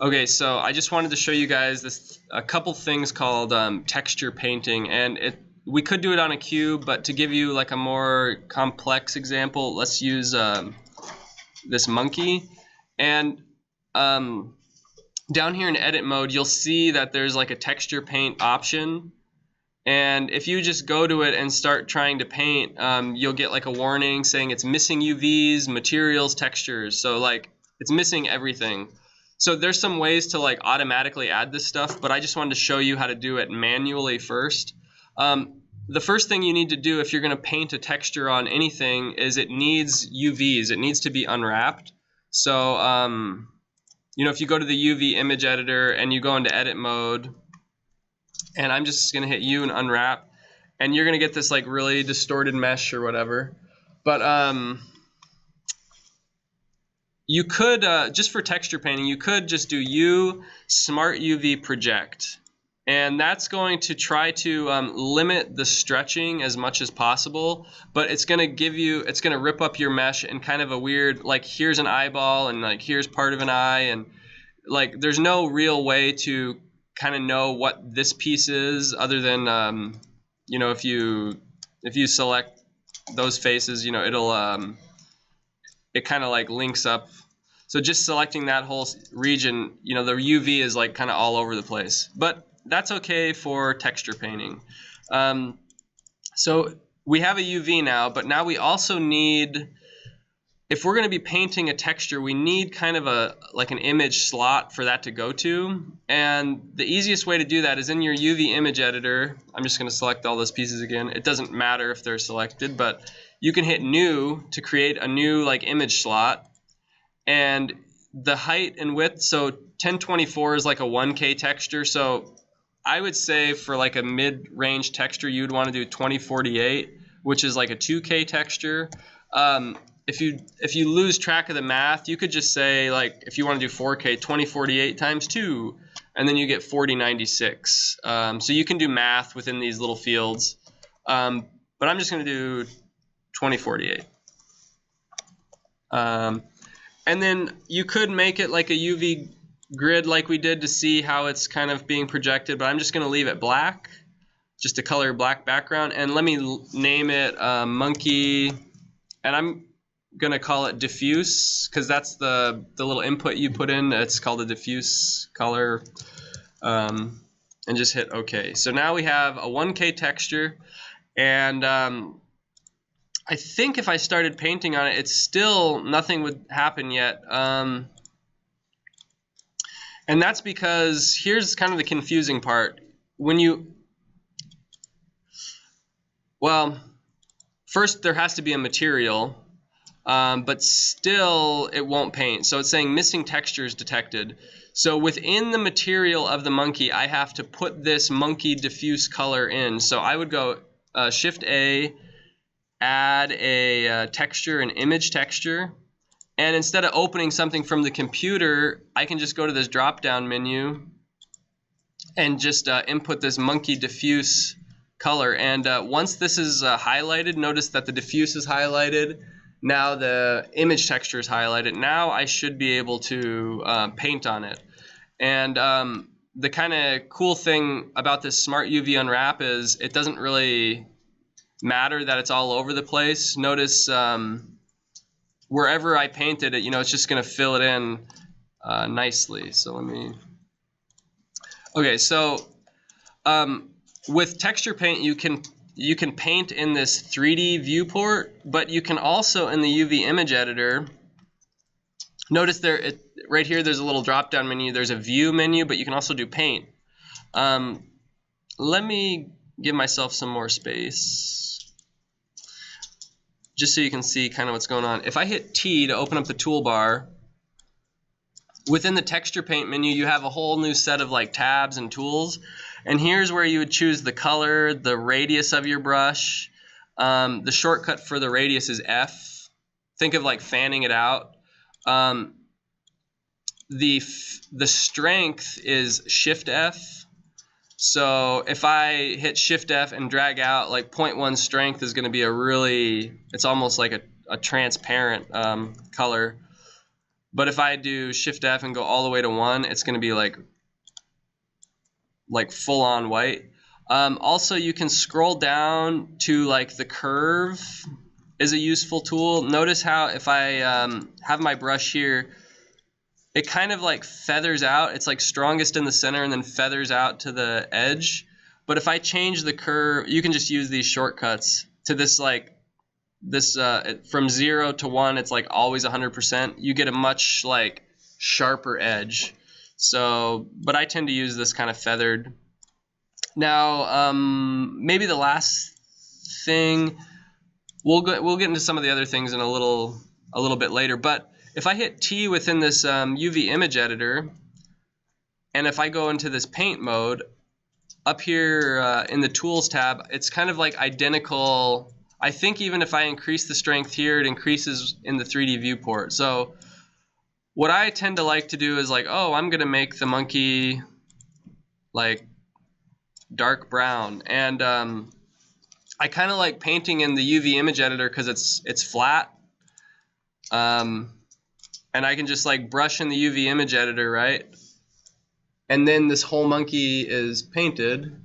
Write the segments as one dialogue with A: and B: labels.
A: Okay, so I just wanted to show you guys a couple things called texture painting, and we could do it on a cube, but to give you like a more complex example, let's use this monkey. And down here in edit mode, you'll see that there's like a texture paint option. And if you just go to it and start trying to paint, you'll get like a warning saying it's missing UVs, materials, textures. So like it's missing everything. So there's some ways to like automatically add this stuff, but I just wanted to show you how to do it manually first. The first thing you need to do if you're going to paint a texture on anything is it needs UVs. It needs to be unwrapped. So, if you go to the UV image editor and you go into edit mode, and I'm just going to hit U and unwrap, and you're going to get this like really distorted mesh or whatever. But you could, just for texture painting, you could just do U Smart UV Project. And that's going to try to limit the stretching as much as possible, but it's going to give you, it's going to rip up your mesh in kind of a weird, like here's an eyeball and like here's part of an eye, and like there's no real way to kind of know what this piece is other than, if you select those faces, it'll, it kind of like links up. So just selecting that whole region, the UV is like kind of all over the place, but that's okay for texture painting. So we have a UV now, but now we also need, if we're going to be painting a texture, we need kind of like an image slot for that to go to. And the easiest way to do that is in your UV image editor. I'm just going to select all those pieces again. It doesn't matter if they're selected, but you can hit new to create a new like image slot. And the height and width, so 1024 is like a 1K texture. So I would say for like a mid-range texture, you'd want to do 2048, which is like a 2K texture. If you lose track of the math, you could just say, like, if you want to do 4K, 2048 times 2, and then you get 4096. So you can do math within these little fields, but I'm just going to do 2048. And then you could make it like a UV grid like we did to see how it's kind of being projected, but I'm just going to leave it black, just a color black background, and let me name it monkey, and I'm going to call it diffuse because that's the little input you put in. It's called a diffuse color, and just hit OK. So now we have a 1K texture, and I think if I started painting on it, it's still nothing would happen yet. And that's because here's kind of the confusing part. Well, first there has to be a material, but still it won't paint. So it's saying missing textures detected. So within the material of the monkey, I have to put this monkey diffuse color in. So I would go Shift A, add a texture, an image texture. And instead of opening something from the computer, I can just go to this drop-down menu and just input this monkey diffuse color. And once this is highlighted, notice that the diffuse is highlighted. Now the image texture is highlighted. Now I should be able to paint on it. And the kind of cool thing about this Smart UV Unwrap is it doesn't really matter that it's all over the place. Notice wherever I painted it, it's just going to fill it in nicely. So let me. Okay, so with texture paint, you can paint in this 3D viewport, but you can also in the UV image editor. Notice right here, there's a little drop-down menu. There's a view menu, but you can also do paint. Let me give myself some more space, just so you can see kind of what's going on. If I hit T to open up the toolbar, within the texture paint menu, you have a whole new set of like tabs and tools. And here's where you would choose the color, the radius of your brush. The shortcut for the radius is F. Think of like fanning it out. The strength is Shift F. So if I hit Shift F and drag out, like 0.1 strength is going to be it's almost like a transparent color. But if I do Shift F and go all the way to 1, it's going to be like full on white. Also, you can scroll down to like the curve is a useful tool. Notice how if I have my brush here, it kind of like feathers out. It's like strongest in the center and then feathers out to the edge. But if I change the curve, you can just use these shortcuts to this from 0 to 1, it's like always 100%. You get a much like sharper edge. So, but I tend to use this kind of feathered. Now, maybe the last thing, we'll get into some of the other things in a little bit later. But if I hit T within this UV image editor, and if I go into this paint mode, up here in the Tools tab, it's kind of like identical. I think even if I increase the strength here, it increases in the 3D viewport. So what I tend to like to do is like, oh, I'm going to make the monkey like dark brown. And I kind of like painting in the UV image editor because it's flat. And I can just like brush in the UV image editor, right? And then this whole monkey is painted.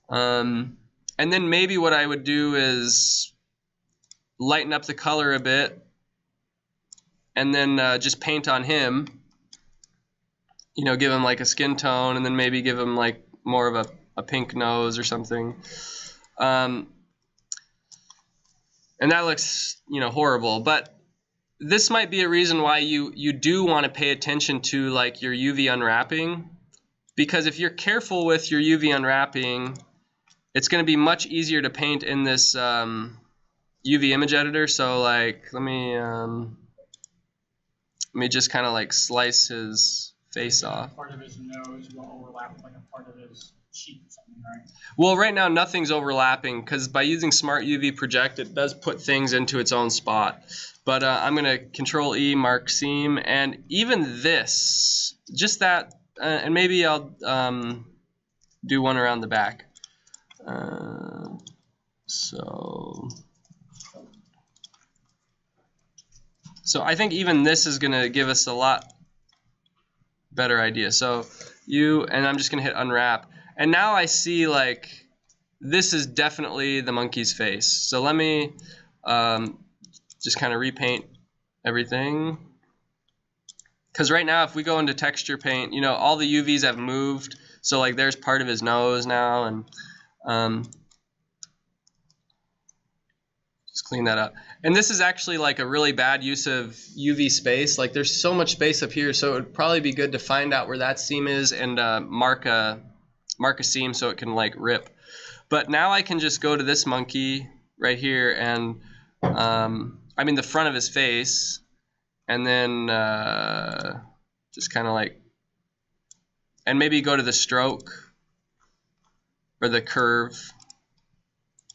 A: And then maybe what I would do is lighten up the color a bit and then just paint on him. You know, give him like a skin tone and then maybe give him like more of a pink nose or something. And that looks, you know, horrible. But this might be a reason why you do want to pay attention to like your UV unwrapping, because if you're careful with your UV unwrapping, it's going to be much easier to paint in this UV image editor. So like let me just kind of like slice his face off.
B: Part of his nose will overlap with like a part of his cheek or something, right?
A: Well, right now nothing's overlapping because by using Smart UV Project, it does put things into its own spot. But I'm going to Control E, mark seam, and even this, just that, and maybe I'll do one around the back. So I think even this is going to give us a lot better idea. So and I'm just going to hit unwrap. And now I see like this is definitely the monkey's face. So let me just kind of repaint everything. Because right now if we go into texture paint, you know, all the UVs have moved. So like there's part of his nose now, and just clean that up. And this is actually like a really bad use of UV space. Like there's so much space up here, so it would probably be good to find out where that seam is and mark a seam so it can like rip. But now I can just go to this monkey right here and I mean the front of his face, and then just kind of like, and maybe go to the stroke or the curve,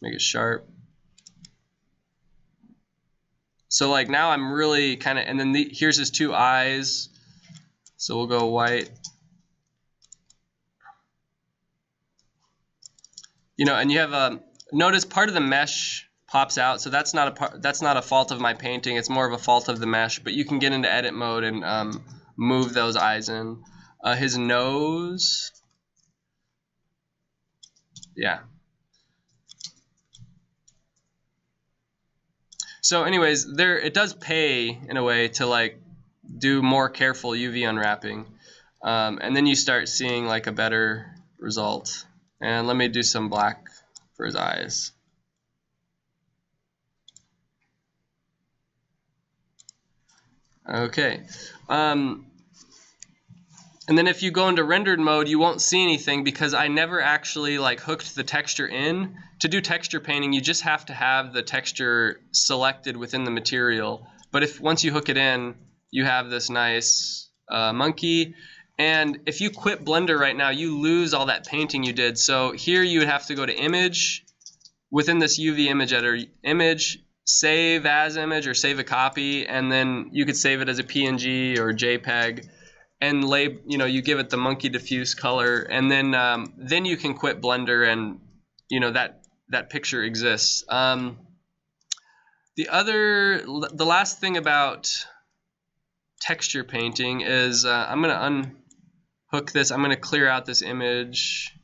A: make it sharp. So like now I'm really kind of, and then here's his two eyes. So we'll go white. You know, and you have notice part of the mesh pops out. So that's not a fault of my painting. It's more of a fault of the mesh. But you can get into edit mode and move those eyes in. His nose. Yeah. So anyways, it does pay in a way to like do more careful UV unwrapping, and then you start seeing like a better result. And let me do some black for his eyes. Okay. And then if you go into rendered mode, you won't see anything because I never actually like hooked the texture in. To do texture painting, you just have to have the texture selected within the material. But once you hook it in, you have this nice monkey. And if you quit Blender right now, you lose all that painting you did. So here you would have to go to Image, within this UV image editor, Image, Save as Image or Save a Copy, and then you could save it as a PNG or JPEG. And you give it the monkey diffuse color, and then you can quit Blender, and you know that picture exists. The last thing about texture painting is I'm going to unhook this. I'm going to clear out this image.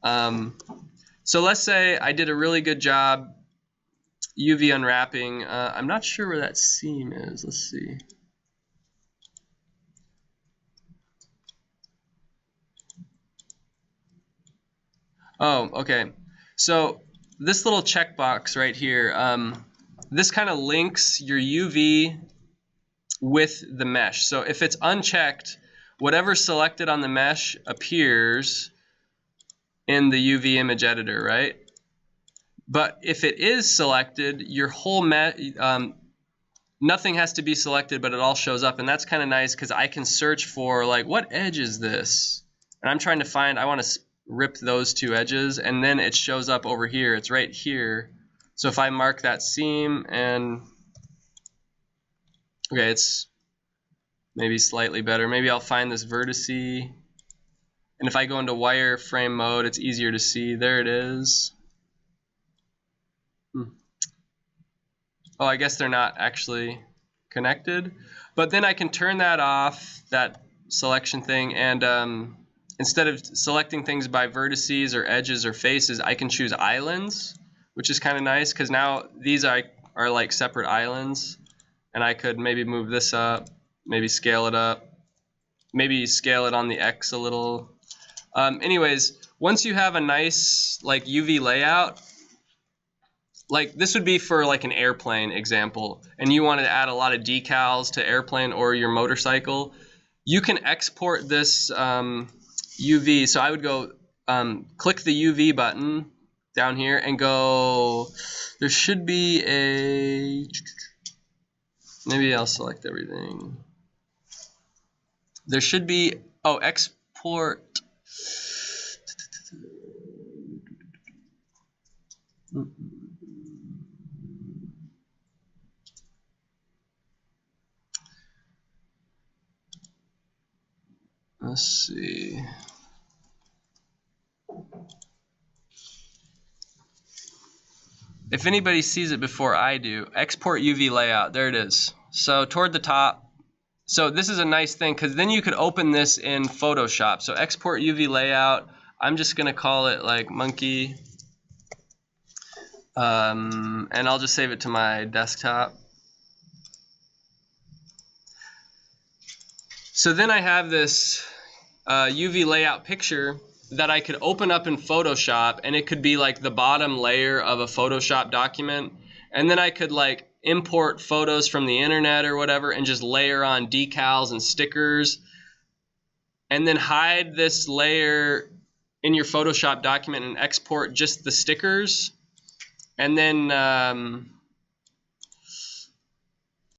A: So let's say I did a really good job UV unwrapping. I'm not sure where that seam is. Let's see. Oh, okay. So this little checkbox right here, this kind of links your UV with the mesh. So if it's unchecked, whatever's selected on the mesh appears in the UV image editor, right? But if it is selected, your whole nothing has to be selected, but it all shows up, and that's kind of nice because I can search for like, what edge is this? And I'm trying to find, I want to rip those two edges, and then it shows up over here. It's right here. So if I mark that seam, and okay, it's maybe slightly better. Maybe I'll find this vertex, and if I go into wireframe mode, it's easier to see. There it is. Oh, I guess they're not actually connected, but then I can turn that off, that selection thing, and instead of selecting things by vertices or edges or faces, I can choose islands, which is kind of nice because now these are like separate islands, and I could maybe move this up, maybe scale it up, maybe scale it on the X a little. Anyways, once you have a nice like UV layout, like this would be for like an airplane example, and you wanted to add a lot of decals to airplane or your motorcycle, you can export this UV. So I would go click the UV button down here and go, there should be a, maybe I'll select everything. There should be, oh, export. Let's see. If anybody sees it before I do, export UV layout. There it is. So toward the top. So this is a nice thing because then you could open this in Photoshop. So export UV layout. I'm just going to call it like monkey. And I'll just save it to my desktop. So then I have this UV layout picture that I could open up in Photoshop, and it could be like the bottom layer of a Photoshop document, and then I could like import photos from the internet or whatever and just layer on decals and stickers, and then hide this layer in your Photoshop document and export just the stickers, and then